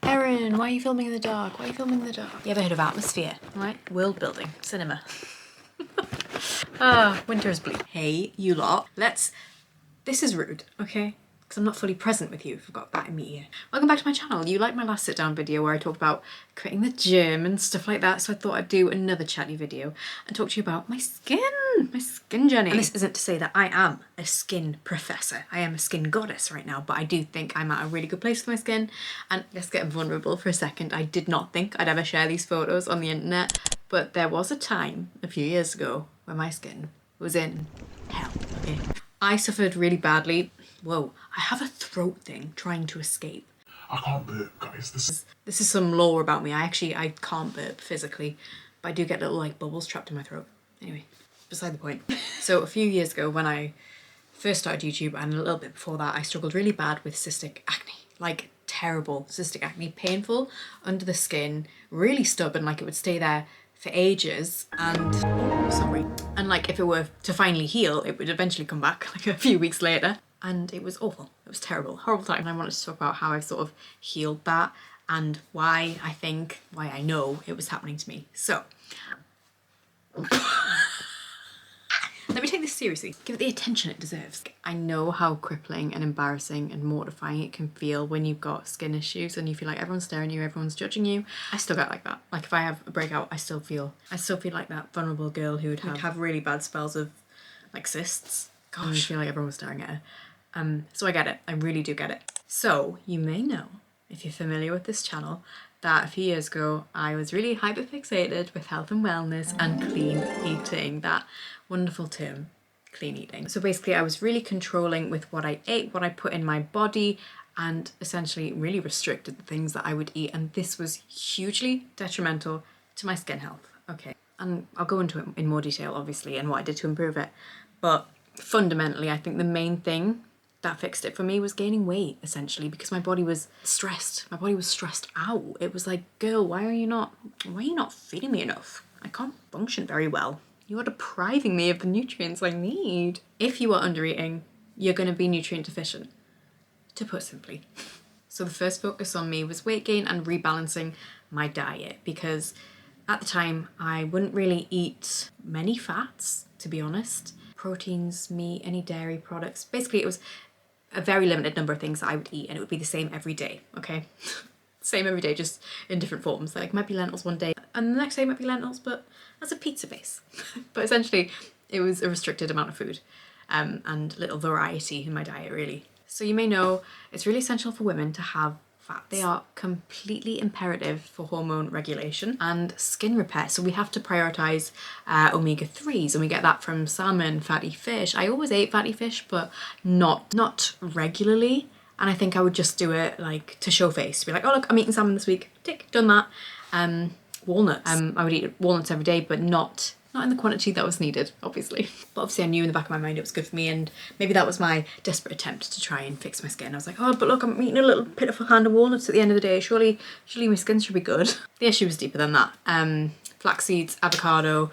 Erin, why are you filming in the dark? Why are you filming in the dark? You ever heard of atmosphere? Right? World building. Cinema. Winter is bleak. Hey, you lot. This is rude, okay? Because I'm not fully present with you if I've got that in me here. Welcome back to my channel. You liked my last sit down video where I talked about creating the gym and stuff like that, so I thought I'd do another chatty video and talk to you about my skin journey. And this isn't to say that I am a skin professor. I am a skin goddess right now, but I do think I'm at a really good place with my skin. And let's get vulnerable for a second. I did not think I'd ever share these photos on the internet, but there was a time a few years ago when my skin was in hell, okay? I suffered really badly. Whoa, I have a throat thing trying to escape. I can't burp, guys. This is some lore about me. I can't burp physically, but I do get little like bubbles trapped in my throat. Anyway, beside the point. So a few years ago when I first started YouTube and a little bit before that, I struggled really bad with cystic acne. Like terrible cystic acne, painful under the skin, really stubborn, like it would stay there for ages and like if it were to finally heal, it would eventually come back like a few weeks later. And it was awful. It was terrible, horrible time. And I wanted to talk about how I've sort of healed that and why I know it was happening to me. So, let me take this seriously. Give it the attention it deserves. I know how crippling and embarrassing and mortifying it can feel when you've got skin issues and you feel like everyone's staring at you, everyone's judging you. I still get like that. Like if I have a breakout, I still feel like that vulnerable girl who would have really bad spells of like cysts. Gosh, and I feel like everyone was staring at her. So I get it. I really do get it. So you may know, if you're familiar with this channel, that a few years ago I was really hyperfixated with health and wellness and clean eating, that wonderful term, clean eating. So basically I was really controlling with what I ate, what I put in my body, and essentially really restricted the things that I would eat, and this was hugely detrimental to my skin health. Okay, and I'll go into it in more detail obviously and what I did to improve it, but fundamentally I think the main thing that fixed it for me was gaining weight, essentially, because my body was stressed. My body was stressed out. It was like, girl, why are you not feeding me enough? I can't function very well. You are depriving me of the nutrients I need. If you are under eating, you're going to be nutrient deficient, to put simply. So the first focus on me was weight gain and rebalancing my diet, because at the time I wouldn't really eat many fats, to be honest. Proteins, meat, any dairy products. Basically it was a very limited number of things that I would eat, and it would be the same every day, okay? Same every day, just in different forms. Like it might be lentils one day and the next day it might be lentils, but as a pizza base. But essentially it was a restricted amount of food and little variety in my diet, really. So you may know it's really essential for women to have fats. They are completely imperative for hormone regulation and skin repair. So we have to prioritize omega-3s, and we get that from salmon, fatty fish. I always ate fatty fish, but not regularly. And I think I would just do it like to show face, to be like, oh look, I'm eating salmon this week, tick, done that. Walnuts, I would eat walnuts every day, but not in the quantity that was needed, obviously. But obviously I knew in the back of my mind it was good for me, and maybe that was my desperate attempt to try and fix my skin. I was like, oh, but look, I'm eating a little pitiful hand of walnuts at the end of the day. Surely my skin should be good. The issue was deeper than that. Flax seeds, avocado,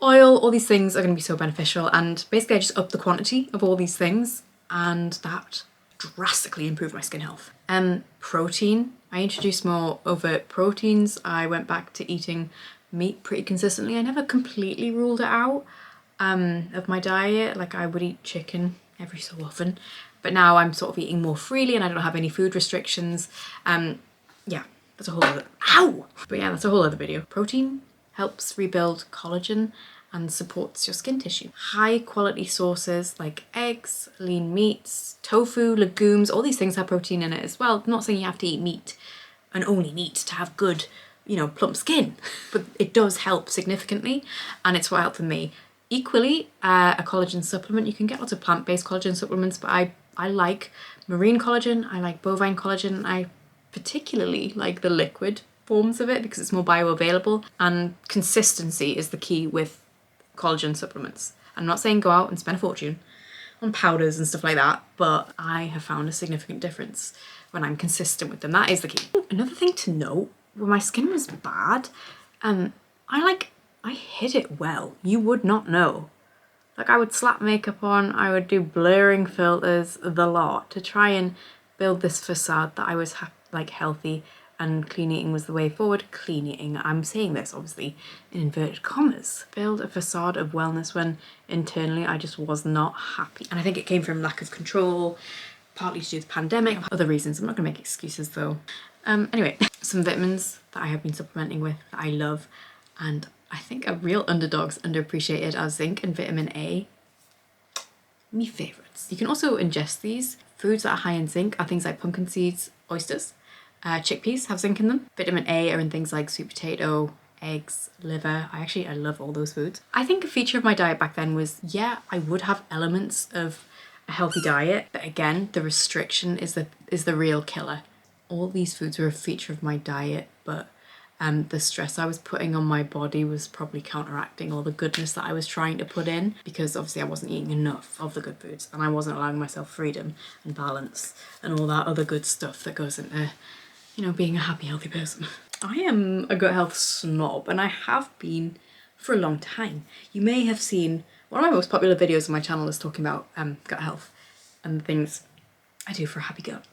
oil, all these things are going to be so beneficial, and basically I just upped the quantity of all these things, and that drastically improved my skin health. Protein, I introduced more overt proteins. I went back to eating meat pretty consistently. I never completely ruled it out of my diet. Like I would eat chicken every so often, but now I'm sort of eating more freely and I don't have any food restrictions. Yeah, that's a whole other, But yeah, that's a whole other video. Protein helps rebuild collagen and supports your skin tissue. High quality sources like eggs, lean meats, tofu, legumes, all these things have protein in it as well. I'm not saying you have to eat meat and only meat to have good, plump skin, but it does help significantly, and it's what helped for me. Equally, a collagen supplement, you can get lots of plant-based collagen supplements, but I like marine collagen, I like bovine collagen, I particularly like the liquid forms of it because it's more bioavailable, and consistency is the key with collagen supplements. I'm not saying go out and spend a fortune on powders and stuff like that, but I have found a significant difference when I'm consistent with them. That is the key. Another thing to note, when my skin was bad, I hid it well. You would not know. Like I would slap makeup on, I would do blurring filters, the lot, to try and build this facade that I was like healthy and clean eating was the way forward. Clean eating, I'm saying this obviously in inverted commas, build a facade of wellness when internally I just was not happy. And I think it came from lack of control, partly to do with the pandemic, other reasons. I'm not gonna make excuses though. Anyway, some vitamins that I have been supplementing with that I love and I think are real underdogs, underappreciated, are zinc and vitamin A. Me favourites. You can also ingest these. Foods that are high in zinc are things like pumpkin seeds, oysters, chickpeas have zinc in them. Vitamin A are in things like sweet potato, eggs, liver. I love all those foods. I think a feature of my diet back then was, yeah, I would have elements of a healthy diet, but again, the restriction is the real killer. All these foods were a feature of my diet, but the stress I was putting on my body was probably counteracting all the goodness that I was trying to put in, because obviously I wasn't eating enough of the good foods and I wasn't allowing myself freedom and balance and all that other good stuff that goes into, you know, being a happy, healthy person. I am a gut health snob and I have been for a long time. You may have seen one of my most popular videos on my channel is talking about gut health and the things I do for a happy gut.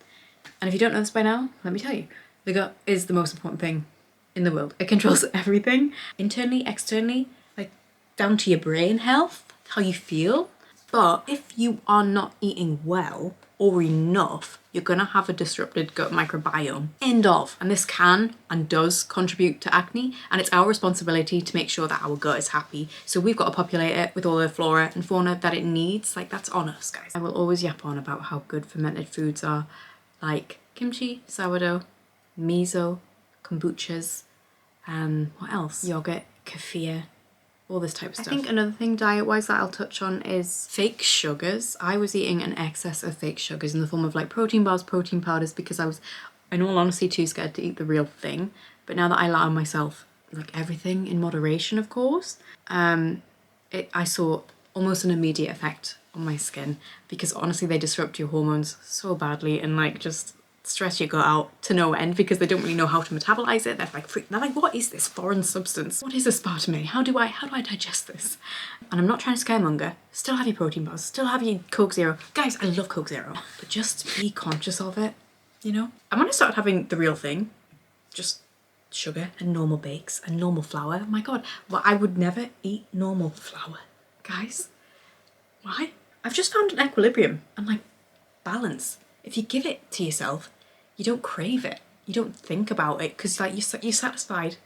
And if you don't know this by now, let me tell you, the gut is the most important thing in the world. It controls everything, internally, externally, like down to your brain health, how you feel. But if you are not eating well or enough, you're gonna have a disrupted gut microbiome. End of. And this can and does contribute to acne, and it's our responsibility to make sure that our gut is happy. So we've got to populate it with all the flora and fauna that it needs. Like, that's on us, guys. I will always yap on about how good fermented foods are, like kimchi, sourdough, miso, kombuchas, what else? Yogurt, kefir, all this type of stuff. I think another thing diet-wise that I'll touch on is fake sugars. I was eating an excess of fake sugars in the form of like protein bars, protein powders, because I was, in all honesty, too scared to eat the real thing. But now that I allow myself like everything in moderation, of course, I saw almost an immediate effect on my skin, because honestly they disrupt your hormones so badly and like just stress your gut out to no end, because they don't really know how to metabolize it. They're like, what is this foreign substance? What is aspartame? How do I digest this? And I'm not trying to scaremonger. Still have your protein bars, still have your Coke Zero. Guys, I love Coke Zero, but just be conscious of it, you know? And when I started having the real thing, just sugar and normal bakes and normal flour, my God, well, I would never eat normal flour, guys. Why? I've just found an equilibrium and like balance. If you give it to yourself, you don't crave it. You don't think about it because like you're satisfied.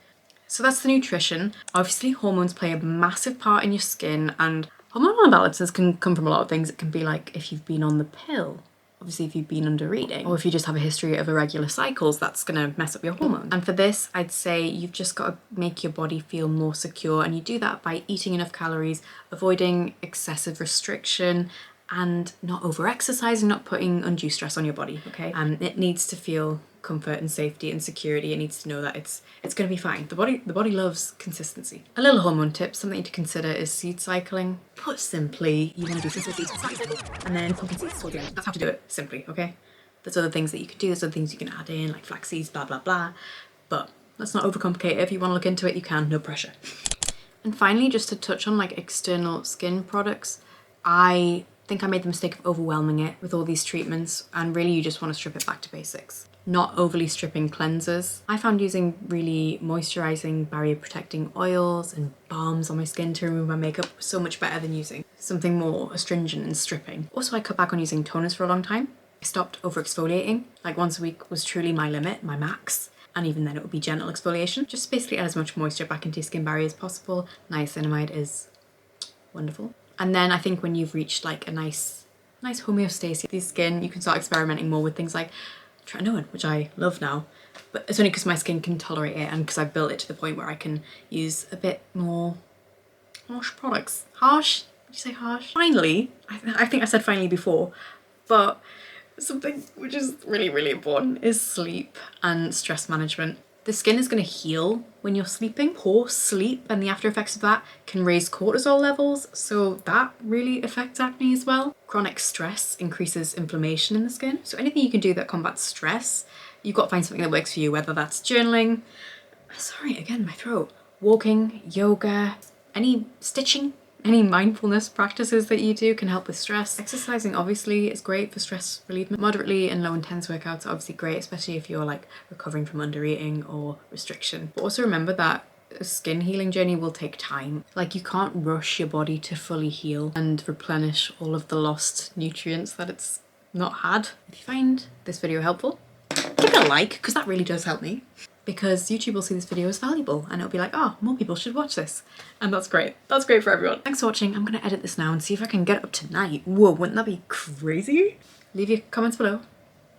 So that's the nutrition. Obviously, hormones play a massive part in your skin, and hormonal imbalances can come from a lot of things. It can be like if you've been on the pill, obviously if you've been under eating, or if you just have a history of irregular cycles, that's gonna mess up your hormones. And for this, I'd say you've just got to make your body feel more secure, and you do that by eating enough calories, avoiding excessive restriction, and not over-exercising, not putting undue stress on your body, okay? It needs to feel comfort and safety and security. It needs to know that it's gonna be fine. The body loves consistency. A little hormone tip, something to consider is seed cycling. Put simply, you wanna do simple seed cycling and then pumpkin seeds towards the end. That's how to do it simply, okay? There's other things that you could do, there's other things you can add in, like flax seeds, blah, blah, blah. But let's not overcomplicate it. If you wanna look into it, you can, no pressure. And finally, just to touch on like external skin products, I think I made the mistake of overwhelming it with all these treatments, and really you just want to strip it back to basics. Not overly stripping cleansers. I found using really moisturizing, barrier protecting oils and balms on my skin to remove my makeup so much better than using something more astringent and stripping. Also, I cut back on using toners for a long time. I stopped over exfoliating. Like once a week was truly my limit, my max. And even then it would be gentle exfoliation. Just basically add as much moisture back into your skin barrier as possible. Niacinamide is wonderful. And then I think when you've reached like a nice homeostasis with your skin, you can start experimenting more with things like tretinoin, which I love now. But it's only because my skin can tolerate it and because I've built it to the point where I can use a bit more harsh products. Harsh? Did you say harsh? Finally, I think I said finally before, but something which is really, really important is sleep and stress management. The skin is going to heal when you're sleeping. Poor sleep and the after effects of that can raise cortisol levels, so that really affects acne as well. Chronic stress increases inflammation in the skin. So anything you can do that combats stress, you've got to find something that works for you, whether that's journaling, sorry, again, my throat, walking, yoga, any stitching, Any mindfulness practices that you do can help with stress. Exercising obviously is great for stress relief. Moderately and low intense workouts are obviously great, especially if you're like recovering from under eating or restriction. But also remember that a skin healing journey will take time. Like, you can't rush your body to fully heal and replenish all of the lost nutrients that it's not had. If you find this video helpful, give it a like, because that really does help me. Because YouTube will see this video as valuable and it'll be like, oh, more people should watch this. And that's great. That's great for everyone. Thanks for watching. I'm gonna edit this now and see if I can get it up tonight. Whoa, wouldn't that be crazy? Leave your comments below.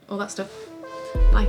All that stuff. Bye.